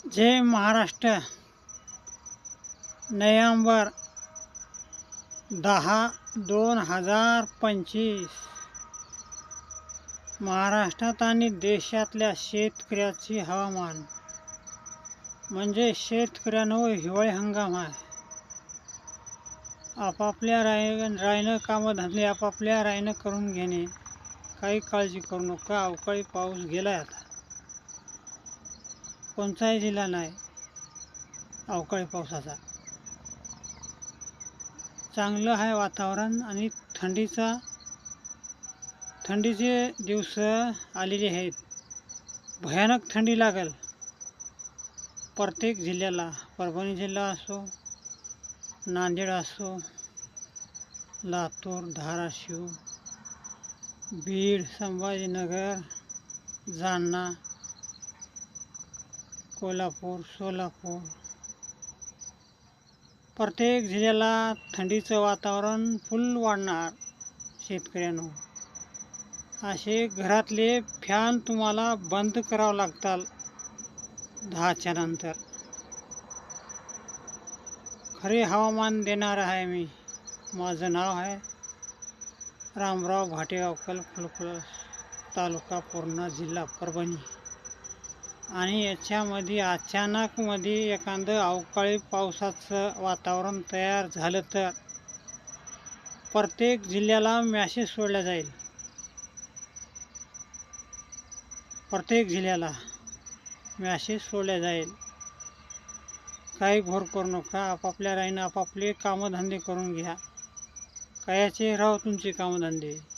जय Maharashtra. November 10/2025 महाराष्ट्रात आणि देशातल्या शेतकऱ्याची हवामान म्हणजे शेतकऱ्यांवर हिवाळी हंगाम आहे. आपापल्या राईनं कामधंदे आपापल्या राईनं करून घेणे, काही काळजी करू नका. अवकाळी पाऊस गेलाय, आता कोणताही जिल्हा नाही अवकाळी पावसाचा. चांगलं आहे वातावरण आणि थंडीचे दिवस आलेले आहेत. भयानक थंडी लागेल प्रत्येक जिल्ह्याला. परभणी जिल्हा असो, नांदेड असो, लातूर, धाराशिव, बीड, संभाजीनगर, जालना, कोल्हापूर, सोलापूर, प्रत्येक जिल्ह्याला थंडीचं वातावरण फुल वाढणार. शेतकऱ्यांनो, असे घरातले फॅन तुम्हाला बंद करावं लागतात 10च्या नंतर. खरे हवामान देणार आहे मी. माझं नाव आहे रामराव भाटेगावकर, फुलकुळस, तालुका पूर्णा, जिल्हा परभणी. आणि याच्यामध्ये अचानकमध्ये एखादं अवकाळी पावसाचं वातावरण तयार झालं तर प्रत्येक जिल्ह्याला मॅसेज सोडला जाईल. प्रत्येक जिल्ह्याला मॅसेज सोडला जाईल. काही घोर करू नका. आपापल्या राईनं आपापले कामधंदे करून घ्या. कायाचे राव तुमचे कामधंदे.